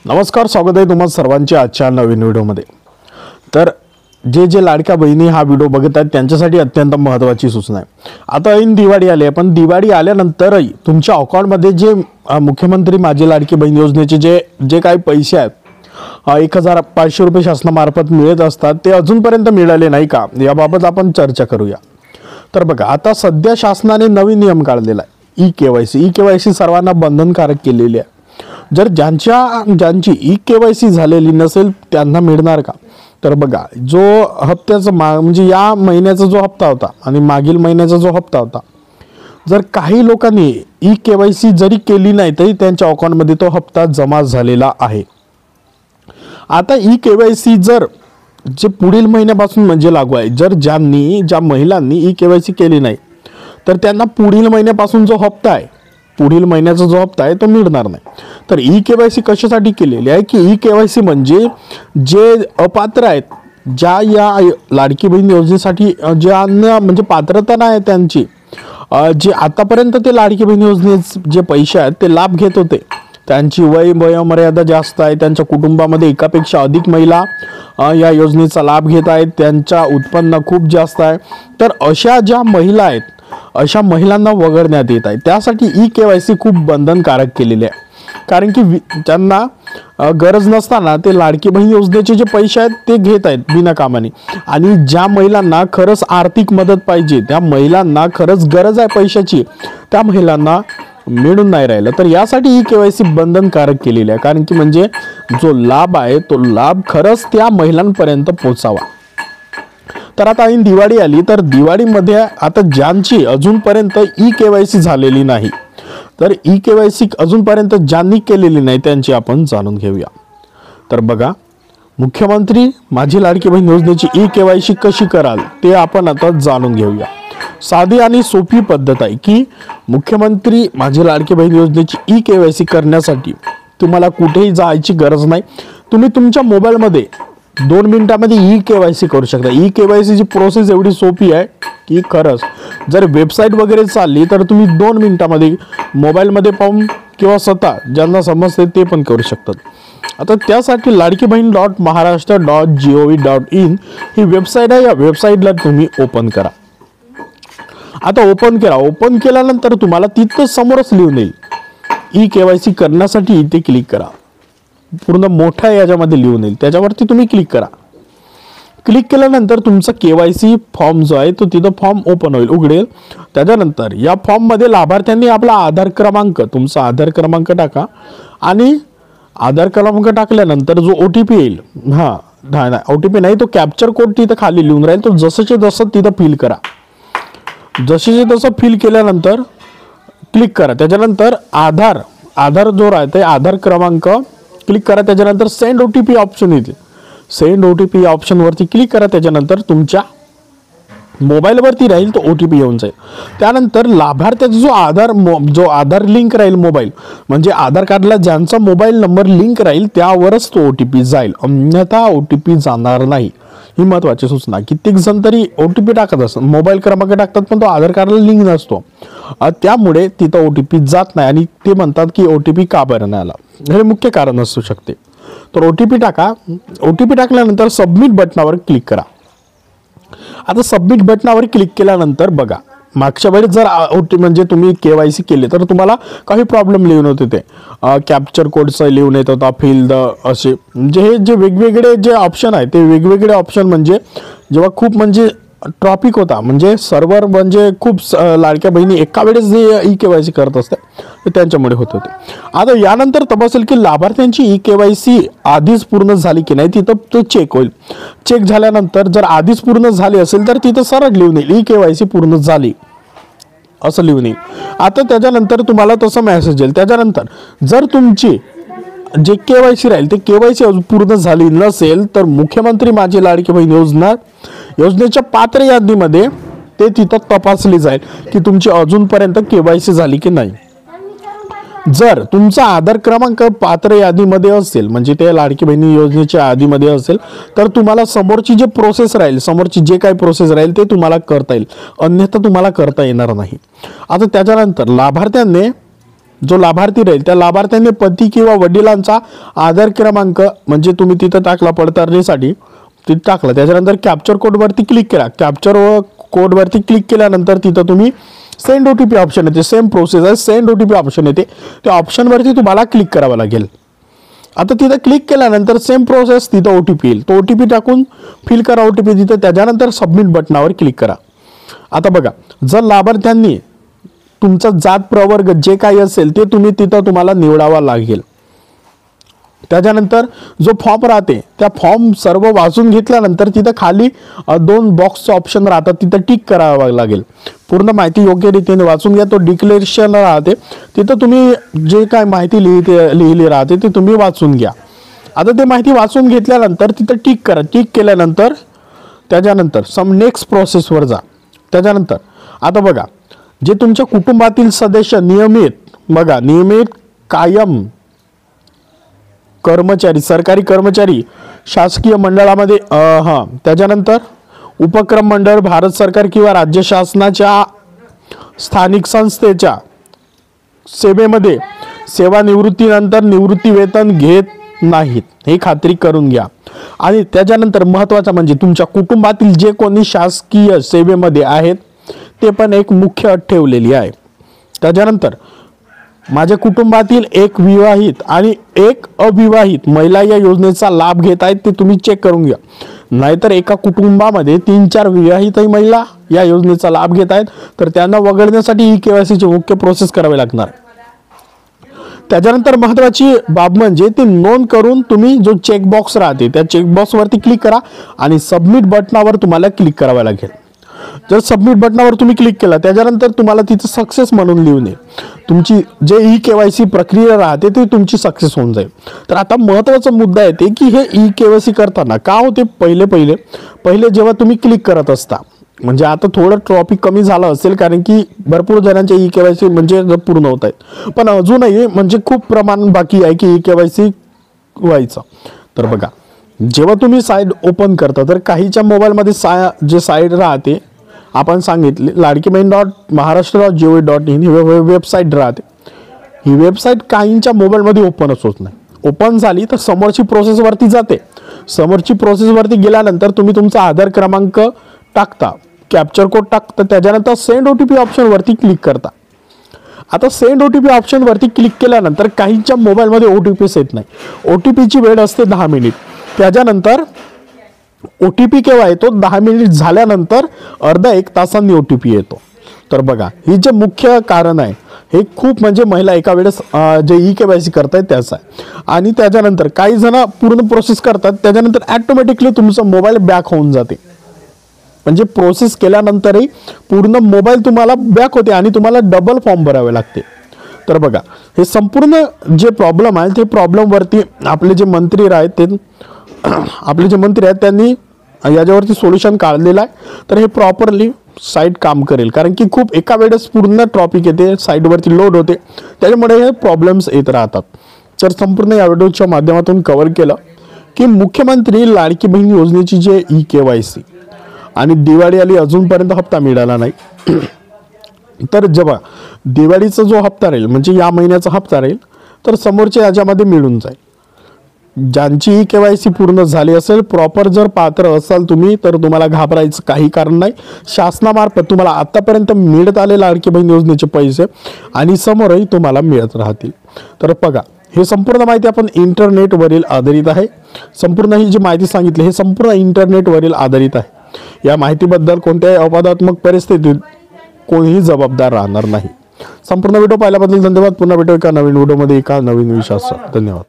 नमस्कार, स्वागत आहे तुम्हा सर्वांचे आजच्या नवीन व्हिडिओमध्ये। तर जे लाडक्या बहिणी हा व्हिडिओ बघत आहेत त्यांच्यासाठी अत्यंत महत्त्वाची सूचना आहे। आता ऐन दिवाळी आली आहे, पण दिवाळी आल्यानंतरही तुमच्या अकाउंटमध्ये जे मुख्यमंत्री माझी लाडकी बहीण योजनेचे जे काही पैसे आहेत 1500 रुपये शासनामार्फत मिळत असतात ते अजूनपर्यंत मिळाले नाही का, याबाबत आपण चर्चा करूया। तर बघा, आता सध्या शासनाने नवीन नियम काढलेला आहे। ई-केवायसी सर्वांना बंधनकारक केलेली आहे। जर ज्यांची ई-केवायसी झालेली नसेल त्यांना मिळणार का? तर बघा, जो हप्त्याचा म्हणजे या महिन्याचा जो हप्ता होता आणि मागील महिन्याचा जो हप्ता होता, जर काही लोकांनी ई-केवायसी जरी केली नाही तरी त्यांच्या अकाउंटमध्ये तो हप्ता जमा झालेला आहे। आता ई-केवायसी जर जे पुढील महिन्यापासून म्हणजे लागू आहे, जर ज्या महिलांनी ई-केवायसी केली नाही तर त्यांना पुढील महिन्यापासून जो हप्ता आहे, पुढील महिन्याचा जो हप्ता आहे तो मिळणार नाही। तर ई-केवायसी कशासाठी केलेली आहे की ई-केवायसी म्हणजे जे अपात्र आहेत, ज्या या लाडकी बहीण योजनेसाठी ज्यांना म्हणजे पात्रता नाही त्यांची, जे आतापर्यंत ते लाडकी बहीण योजनेचे जे पैसे आहेत ते लाभ घेत होते, त्यांची वयोमर्यादा जास्त आहे, त्यांच्या कुटुंबामध्ये एकापेक्षा अधिक महिला या योजनेचा लाभ घेत आहेत, त्यांच्या उत्पन्न खूप जास्त आहे, तर अशा ज्या महिला आहेत अशा महिलांना वगळण्यात येत आहे। त्यासाठी ई-केवायसी खूप बंधनकारक केलेले आहे, कारण की त्यांना गरज नसताना ते लाडकी बहीण योजनेचे जे पैसे आहेत ते घेत आहेत बिनकामाने, आणि ज्या महिलांना खरंच आर्थिक मदत पाहिजे, त्या महिलांना खरंच गरज आहे पैशाची, त्या महिलांना मिळून नाही राहिलं। तर यासाठी ई-केवायसी बंधनकारक केलेली आहे, कारण की म्हणजे जो लाभ आहे तो लाभ खरंच त्या महिलांपर्यंत पोहोचावा। तर आता ऐन दिवाळी आली, तर दिवाळीमध्ये आता ज्यांची अजूनपर्यंत ई-केवायसी झालेली नाही, तर ई-केवायसी अजूनपर्यंत ज्यांनी केलेली नाही त्यांची आपण जाणून घेऊया। तर बघा, मुख्यमंत्री माझी लाडकी बहीण योजनेची ई-केवायसी कशी कराल ते आपण आता जाणून घेऊया। साधी आणि सोपी पद्धत आहे की मुख्यमंत्री माझी लाडकी बहीण योजनेची ई-केवायसी करण्यासाठी तुम्हाला कुठेही जायची गरज नाही। तुम्ही तुमच्या मोबाईलमध्ये 2 मिनिटांमध्ये ई-केवायसी करू शकता। ई-केवायसीची प्रोसेस एवढी सोपी आहे की खरंच जर वेबसाईट वगैरे चालली तर तुम्ही 2 मिनिटांमध्ये मोबाईलमध्ये पाहून किंवा स्वतः ज्यांना समजते ते पण करू शकतात। आता त्यासाठी ladkibaheen.maharashtra.gov.in ही वेबसाईट आहे। या वेबसाईटला तुम्ही ओपन करा। आता ओपन केल्यानंतर तुम्हाला तिथं समोरच लिहून येईल ई-केवायसी करण्यासाठी इथे क्लिक करा। पूर्ण मोठ्या याच्यामध्ये लिहून येईल, त्याच्यावरती तुम्ही क्लिक करा। क्लिक केल्यानंतर तुमचा केवायसी फॉर्म जो आहे तो तिथं फॉर्म ओपन होईल, उघडेल। त्याच्यानंतर या फॉर्म मध्ये लाभार्थ्यांनी आपला आधार क्रमांक, तुमचा आधार क्रमांक टाका, आणि आधार क्रमांक टाकल्यानंतर जो OTP येईल, OTP नाही तो कॅप्चर कोड तिथं खाली लिहून राहील, तो जसंचे तसं तिथं फिल करा। जसंचे तसं फिल केल्यानंतर क्लिक करा। त्याच्यानंतर आधार जो राहते आधार क्रमांक क्लिक करा। त्याच्यानंतर सेंड OTP ऑप्शन येते, सेंड OTP या ऑप्शन वरती क्लिक करा। त्याच्यानंतर तुमच्या मोबाईलवरती राहील तो OTP येऊन जाईल। त्यानंतर लाभार्थ्याचा जो आधार लिंक राहील मोबाईल, म्हणजे आधार कार्डला ज्यांचा मोबाईल नंबर लिंक राहील त्यावरच तो OTP जाईल, अन्यथा OTP जाणार नाही। ही महत्त्वाची सूचना। कित्येक जण तरी OTP टाकत असतात, मोबाईल क्रमांक टाकतात पण तो आधार कार्डला लिंक नसतो, त्यामुळे तिथं OTP जात नाही आणि ते म्हणतात की OTP का बरं नाही आला, हे मुख्य कारण असू शकते। तर OTP टाका। OTP टाकल्यानंतर सबमिट बटनावर क्लिक करा। आता सबमिट बटनावर क्लिक केल्यानंतर बघा, मागच्या वेळेस जर म्हणजे तुम्ही केवायसी केले तर तुम्हाला काही प्रॉब्लेम लिहून होते, ते कॅप्चर कोडचं लिहून येत होता, फिल द असे, म्हणजे हे जे वेगवेगळे जे ऑप्शन आहे ते वेगवेगळे ऑप्शन म्हणजे जेव्हा खूप म्हणजे ट्रॉफिक होता, म्हणजे सर्व्हर म्हणजे खूप लाडक्या बहिणी एका वेळेस जे ई-केवायसी करत असतात त्यांच्यामुळे होत होते। आता यानंतर तपासेल की लाभार्थ्यांची ई-केवायसी आधीच पूर्ण झाली की नाही, तिथं तो चेक होईल। चेक झाल्यानंतर जर आधीच पूर्ण झाली असेल तर तिथं सरळ लिहून येईल ई-केवायसी पूर्ण झाली असं लिहून येईल। आता त्याच्यानंतर तुम्हाला तसं मेसेज येईल। त्याच्यानंतर जर तुमची जे केवायसी राहील ते केवायसी पूर्ण झाली नसेल तर मुख्यमंत्री माझी लाडकी बहीण योजनेच्या पात्र यादीमध्ये ते तिथं तपासली जाईल की तुमची अजूनपर्यंत केवायसी झाली की नाही। जर तुमचा आधार क्रमांक पात्र यादीमध्ये असेल, म्हणजे ते लाडकी बहिणी योजनेच्या यादीमध्ये असेल, तर तुम्हाला समोरची जे प्रोसेस राहील, समोरची जे काही प्रोसेस राहील ते तुम्हाला करता येईल, अन्यथा तुम्हाला करता येणार नाही। आता त्याच्यानंतर लाभार्थ्यांनी जो लाभार्थी राहील त्या लाभार्थ्याने पती किंवा वडिलांचा आधार क्रमांक म्हणजे तुम्ही तिथं टाकला पडताळणीसाठी, तिथं टाकला, त्याच्यानंतर कॅप्चर कोडवरती क्लिक केला. कॅप्चर कोडवरती क्लिक केल्यानंतर तिथं तुम्ही सेंड OTP ऑप्शन येते, सेम प्रोसेस आहे, सेंड OTP ऑप्शन येते, त्या ऑप्शनवरती तुम्हाला क्लिक करावं लागेल. आता तिथं क्लिक केल्यानंतर सेम प्रोसेस, तिथं OTP येईल, तो OTP टाकून फिल करा OTP तिथं, त्याच्यानंतर सबमिट बटनावर क्लिक करा. आता बघा, जर लाभार्थ्यांनी तुमचा जात प्रवर्ग जे काही असेल ते तुम्ही तिथं तुम्हाला निवडावा लागेल. त्याच्यानंतर जो फॉर्म राहते त्या फॉर्म सर्व वाचून घेतल्यानंतर तिथं खाली 2 बॉक्सचं ऑप्शन राहतात, तिथं टिक करावं लागेल. पूर्ण माहिती योग्य रीतीने वाचून घ्या. तो डिक्लेरेशन राहते तिथं तुम्ही जे काय माहिती लिहिली राहते ते तुम्ही वाचून घ्या. आता ते माहिती वाचून घेतल्यानंतर तिथं टिक करा. टिक केल्यानंतर त्याच्यानंतर नेक्स्ट प्रोसेसवर जा. त्याच्यानंतर आता बघा, जे तुमच्या कुटुंबातील सदस्य नियमित कायम कर्मचारी, सरकारी कर्मचारी, शासकीय मंडळामध्ये त्याच्यानंतर उपक्रम मंडळ, भारत सरकार किंवा राज्य शासनाच्या स्थानिक संस्थेच्या सेवेमध्ये सेवानिवृत्तीनंतर निवृत्ती वेतन घेत नाहीत हे खात्री करून घ्या. आणि त्याच्यानंतर महत्त्वाचं म्हणजे तुमच्या कुटुंबातील जे कोणी शासकीय सेवेमध्ये आहेत ते पण एक मुख्य अट ठेवलेली आहे. त्याच्यानंतर माझ्या कुटुंबातील एक विवाहित आणि एक अविवाहित महिला या योजनेचा लाभ घेत आहेत ते तुम्ही चेक करून घ्या. नाहीतर एका कुटुंबामध्ये 3-4 विवाहित महिला या योजनेचा लाभ घेत आहेत तर त्यांना वगळण्यासाठी KYCची मुख्य प्रोसेस करावी लागणार. त्याच्यानंतर महत्त्वाची बाब म्हणजे ती नोंद करून तुम्ही जो चेकबॉक्स राहते त्या चेकबॉक्सवरती क्लिक करा आणि सबमिट बटनावर तुम्हाला क्लिक करावं लागेल. जर सबमिट बटनावर तुम्ही क्लिक केला त्याच्यानंतर तुम्हाला तिथं सक्सेस म्हणून लिहून येईल. तुमची जे KYC प्रक्रिया राहते ती तुमची सक्सेस होऊन जाईल. तर आता महत्त्वाचा मुद्दा येते की हे KYC करताना का होते, पहिले जेव्हा तुम्ही क्लिक करत असता, म्हणजे आता थोडं टॉपिक कमी झालं असेल कारण की भरपूर जणांचे KYC म्हणजे पूर्ण होत आहेत, पण अजूनही म्हणजे खूप प्रमाण बाकी आहे की KYC व्हायचं. तर बघा, जेव्हा तुम्ही साईट ओपन करता तर काहीच्या मोबाईलमध्ये जे साईट राहते आपण सांगितले ladkibahini.maharashtra.gov.in ही वेबसाईट राहते. ही वेबसाईट काहींच्या मोबाईलमध्ये ओपनच होत नाही. ओपन झाली तर समोरची प्रोसेसवरती जाते. समोरची प्रोसेसवरती गेल्यानंतर तुम्ही तुमचा आधार क्रमांक टाकता, कॅप्चर कोड टाकता, त्याच्यानंतर सेंड OTP ऑप्शनवरती क्लिक करता. आता सेंड OTP ऑप्शनवरती क्लिक केल्यानंतर काहींच्या मोबाईलमध्ये OTPच येत नाही. OTPची वेळ असते 10 मिनिट. त्याच्यानंतर OTP केव्हा येतो, 10 मिनिट झाल्यानंतर अर्धा 1 तासांनी OTP येतो. तर बघा, ही जे मुख्य कारण आहे हे खूप म्हणजे महिला एका वेळेस जे KYC करतायत त्याचं आहे. आणि त्याच्यानंतर काही जण पूर्ण प्रोसेस करतात त्याच्यानंतर ॲटोमॅटिकली तुमचा मोबाईल बॅक होऊन जाते. म्हणजे प्रोसेस केल्यानंतरही पूर्ण मोबाईल तुम्हाला बॅक होते आणि तुम्हाला डबल फॉर्म भरावे लागते. तर बघा, हे संपूर्ण जे प्रॉब्लेम आहे ते प्रॉब्लेमवरती आपले जे मंत्री आहेत त्यांनी याच्यावरती सोल्युशन काढलेलं आहे. तर हे प्रॉपरली साईट काम करेल कारण की खूप एका वेळेस पूर्ण टॉपिक येते, साईटवरती लोड होते, त्याच्यामुळे हे प्रॉब्लेम्स येत राहतात. तर संपूर्ण या व्हिडिओच्या माध्यमातून कव्हर केलं की मुख्यमंत्री लाडकी बहीण योजनेची जे KYC आणि दिवाळी आली अजूनपर्यंत हप्ता मिळाला नाही. तर जेव्हा दिवाळीचा जो हप्ता राहील म्हणजे या महिन्याचा हप्ता राहील तर समोरच्या याच्यामध्ये मिळून जाईल. ज्यांची KYC पूर्ण झाली असेल, प्रॉपर जर पात्र असाल तुम्ही तर तुम्हाला घाबरायचं काही कारण नाही. शासनामार्फत तुम्हाला आतापर्यंत मिळत आले लाडकी बहीण योजनेचे पैसे आणि समोरही तुम्हाला मिळत राहतील. तर बघा, हे संपूर्ण माहिती आपण इंटरनेटवरील आधारित आहे. संपूर्ण ही जी माहिती सांगितली हे संपूर्ण इंटरनेटवरील आधारित आहे. या माहितीबद्दल कोणत्याही अपवादात्मक परिस्थितीत कोणीही जबाबदार राहणार नाही. संपूर्ण व्हिडिओ पाहिल्याबद्दल धन्यवाद. पुन्हा भेटू एका नवीन व्हिडिओमध्ये एका नवीन विषयासह. धन्यवाद.